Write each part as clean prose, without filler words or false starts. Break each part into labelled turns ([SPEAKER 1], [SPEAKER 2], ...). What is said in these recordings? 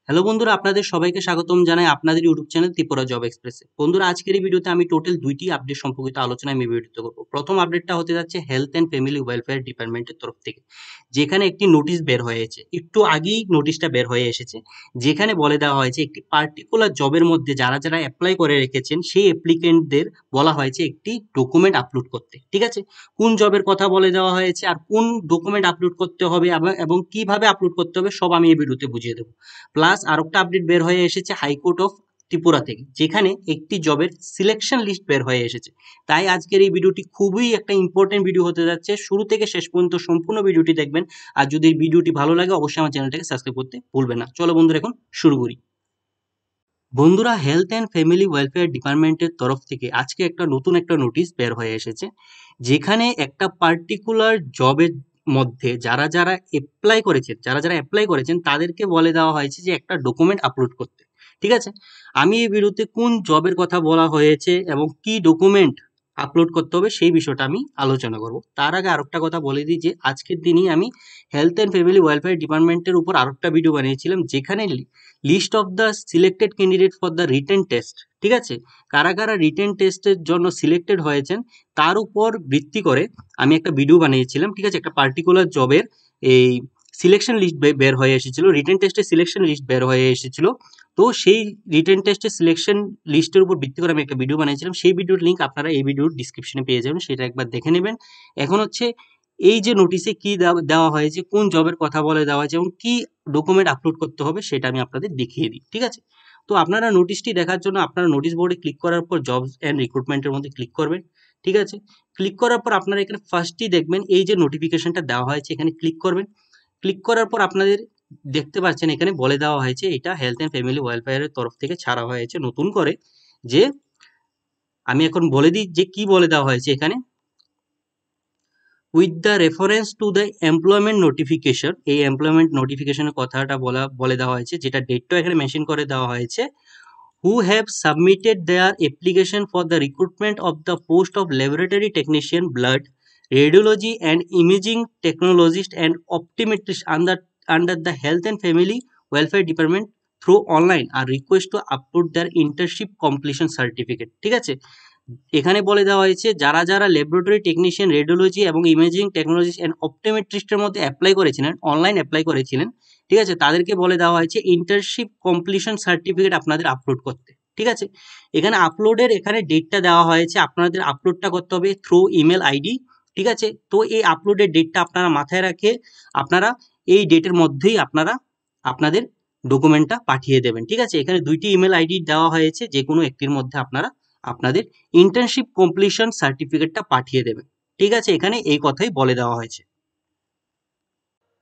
[SPEAKER 1] Hello বন্ধুরা, আপনাদের সবাইকে স্বাগতম জানাই আপনাদের ইউটিউব চ্যানেল ত্রিপুরা জব এক্সপ্রেসে। বন্ধুরা, আজকের এই ভিডিওতে আমি টোটাল দুইটি আপডেট সম্পর্কিত আলোচনা আমি ভিডিওতে করব। প্রথম আপডেটটা হতে যাচ্ছে হেলথ অ্যান্ড ফ্যামিলি ওয়েলফেয়ার ডিপার্টমেন্টের তরফ থেকে, যেখানে একটি নোটিশ বের হয়েছে। একটু আগেই নোটিশটা বের হয়ে এসেছে, যেখানে বলে দেওয়া হয়েছে একটি পার্টিকুলার জবের মধ্যে যারা যারা অ্যাপ্লাই করে রেখেছেন সেই অ্যাপ্লিকেন্টদের বলা হয়েছে একটি ডকুমেন্ট আপলোড করতে। ঠিক আছে, কোন জবের কথা বলে দেওয়া হয়েছে আর কোন ডকুমেন্ট আপলোড করতে হবে এবং কিভাবে আপলোড করতে হবে সব আমি এই ভিডিওতে বুঝিয়ে দেবো। প্লাস আরেকটা আপডেট বের হয়ে এসেছে হাইকোর্ট অফ ত্রিপুরা থেকে, যেখানে একটি জবের সিলেকশন লিস্ট বের হয়ে এসেছে। তাই আজকের এই ভিডিওটি খুবই একটা ইম্পর্টেন্ট ভিডিও হতে যাচ্ছে। শুরু থেকে শেষ পর্যন্ত সম্পূর্ণ ভিডিওটি দেখবেন। আর যদি ভিডিওটি ভালো লাগে অবশ্যই আমার চ্যানেলটাকে সাবস্ক্রাইব করতে ভুলবেন না। চলো বন্ধুরা, এখন শুরু করি। বন্ধুরা, হেলথ অ্যান্ড ফ্যামিলি ওয়েলফেয়ার ডিপার্টমেন্টের তরফ থেকে আজকে একটা নতুন একটা নোটিশ বের হয়ে এসেছে, যেখানে একটা পার্টিকুলার জবের মধ্যে যারা যারা অ্যাপ্লাই করেছেন তাদেরকে বলে দেওয়া হয়েছে যে একটা ডকুমেন্ট আপলোড করতে। ঠিক আছে, আমি এই ভিডিওতে কোন জবের কথা বলা হয়েছে এবং কি ডকুমেন্ট আপলোড করতে হবে সেই বিষয়টা আমি আলোচনা করব। তার আগে আরেকটা কথা বলে দিই যে আজকের দিনই আমি হেলথ অ্যান্ড ফ্যামিলি ওয়েলফেয়ার ডিপার্টমেন্টের উপর আরেকটা ভিডিও বানিয়েছিলাম, যেখানে list of the selected candidate for the written test, ঠিক আছে, কারা কারা রিটেন টেস্টের জন্য সিলেক্টেড হয়েছেন তার উপর ভিত্তি করে আমি একটা ভিডিও বানিয়েছিলাম। ঠিক আছে, একটা পার্টিকুলার জবের এই সিলেকশন লিস্ট বের হয়ে এসেছিল, রিটেন টেস্টের সিলেকশন লিস্ট বের হয়ে এসেছিল। তো সেই রিটেন টেস্টের সিলেকশন লিস্টের উপর ভিত্তি করে আমি একটা ভিডিও বানিয়েছিলাম। সেই ভিডিওর লিঙ্ক আপনারা এই ভিডিওর ডিসক্রিপশনে পেয়ে যাবেন, সেটা একবার দেখে নেবেন। এখন হচ্ছে এই যে নোটিশে কি দেওয়া হয়েছে, কোন জবের কথা বলে দেওয়া হয়েছে এবং কি ডকুমেন্ট আপলোড করতে হবে সেটা আমি আপনাদের দেখিয়ে দিই। ঠিক আছে, তো আপনারা নোটিশটি দেখার জন্য আপনারা নোটিশ বোর্ডে ক্লিক করার পর জবস অ্যান্ড রিক্রুটমেন্টের মধ্যে ক্লিক করবেন। ঠিক আছে, ক্লিক করার পর আপনারা এখানে ফার্স্টই দেখবেন এই যে নোটিফিকেশনটা দেওয়া হয়েছে, এখানে ক্লিক করবেন। ক্লিক করার পর আপনাদের দেখতে পাচ্ছেন এখানে বলে দেওয়া হয়েছে এটা হেলথ অ্যান্ড ফ্যামিলি ওয়েলফেয়ারের তরফ থেকে ছাড়া হয়েছে নতুন করে। যে আমি এখন বলে দিই যে কি বলে দেওয়া হয়েছে এখানে। With the reference to the employment notification, এই এমপ্লয়মেন্ট নোটিফিকেশনের কথাটা বলে দেওয়া হয়েছে, যেটা ডেটটাও এখানে মেনশন করে দেওয়া হয়েছে। Who have submitted their application for the recruitment of the post of laboratory technician, blood, radiology and imaging technologist and optometrist under the health and family welfare department through online are request to upload their internship completion certificate. ঠিক আছে, এখানে বলে দেওয়া হয়েছে যারা যারা laboratory technician, radiology এবং imaging technologist and অপটোমেট্রিস্টের মধ্যে অ্যাপ্লাই করেছিলেন, অনলাইন অ্যাপ্লাই করেছিলেন, ঠিক আছে, তাদেরকে বলে দেওয়া হয়েছে ইন্টার্নশিপ কমপ্লিশন সার্টিফিকেট আপনাদের আপলোড করতে। ঠিক আছে, এখানে আপলোডের এখানে ডেটটা দেওয়া হয়েছে, আপনাদের আপলোডটা করতে হবে থ্রু ইমেল আইডি। ঠিক আছে, তো এই আপলোডের ডেটটা আপনারা মাথায় রাখে আপনারা এই ডেটের মধ্যেই আপনারা আপনাদের ডকুমেন্টটা পাঠিয়ে দেবেন। ঠিক আছে, এখানে দুইটি ইমেল আইডি দেওয়া হয়েছে, যে কোনো একটির মধ্যে আপনারা আপনাদের ইন্টার্নশিপ কমপ্লিশন সার্টিফিকেটটা পাঠিয়ে দেবেন। ঠিক আছে, এখানে এই কথাই বলে দেওয়া হয়েছে।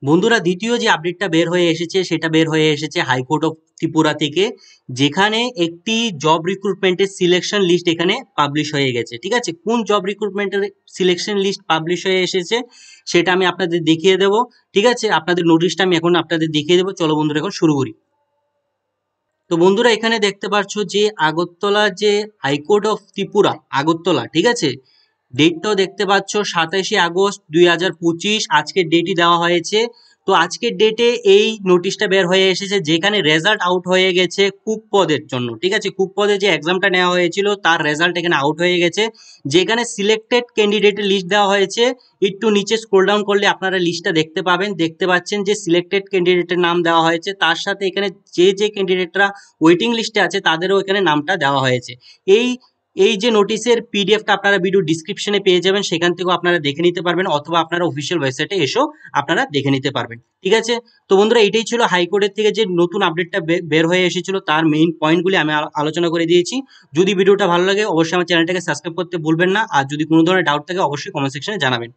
[SPEAKER 1] বন্ধুরা, দ্বিতীয় যে আপডেটটা বের হয়ে এসেছে সেটা বের হয়ে এসেছে হাইকোর্ট অফ ত্রিপুরা থেকে, যেখানে একটি জব রিক্রুটমেন্টের সিলেকশন লিস্ট এখানে পাবলিশ হয়ে গেছে। ঠিক আছে, কোন জব রিক্রুটমেন্টের সিলেকশন লিস্ট পাবলিশ হয়ে এসেছে সেটা আমি আপনাদের দেখিয়ে দেবো। ঠিক আছে, আপনাদের নোটিশটা আমি এখন আপনাদের দেখিয়ে দেবো। চলো বন্ধুরা, এখন শুরু করি। তো বন্ধুরা, এখানে দেখতে পাচ্ছ যে আগরতলা, যে হাইকোর্ট অফ ত্রিপুরা আগরতলা, ঠিক আছে, ডেটটাও দেখতে পাচ্ছ 27 আগস্ট 2025 আজকের ডেটই দেওয়া হয়েছে। তো আজকের ডেটে এই নোটিশটা বের হয়ে এসেছে, যেখানে রেজাল্ট আউট হয়ে গেছে কুক পদের জন্য। ঠিক আছে, কুক পদে যে এক্সামটা নেওয়া হয়েছিল তার রেজাল্ট এখানে আউট হয়ে গেছে, যেখানে সিলেক্টেড ক্যান্ডিডেটের লিস্ট দেওয়া হয়েছে। একটু নিচে স্ক্রল ডাউন করলে আপনারা লিস্টটা দেখতে পাবেন, দেখতে পাচ্ছেন যে সিলেক্টেড ক্যান্ডিডেটের নাম দেওয়া হয়েছে, তার সাথে এখানে যে যে ক্যান্ডিডেটরা ওয়েটিং লিস্টে আছে তাদেরও এখানে নামটা দেওয়া হয়েছে। এই এই যে নোটিশের পিডিএফটা আপনারা ভিডিও ডিসক্রিপশনে পেয়ে যাবেন, সেখান থেকেও আপনারা দেখে নিতে পারবেন, অথবা আপনারা অফিসিয়াল ওয়েবসাইটে এসেও আপনারা দেখে নিতে পারবেন। ঠিক আছে, তো বন্ধুরা, এটাই ছিল হাইকোর্টের থেকে যে নতুন আপডেটটা বের হয়ে এসেছিল, তার মেইন পয়েন্টগুলি আমি আলোচনা করে দিয়েছি। যদি ভিডিওটা ভালো লাগে অবশ্যই আমার চ্যানেলটাকে সাবস্ক্রাইব করতে ভুলবেন না, আর যদি কোনো ধরনের ডাউট থাকে অবশ্যই কমেন্ট সেকশনে জানাবেন।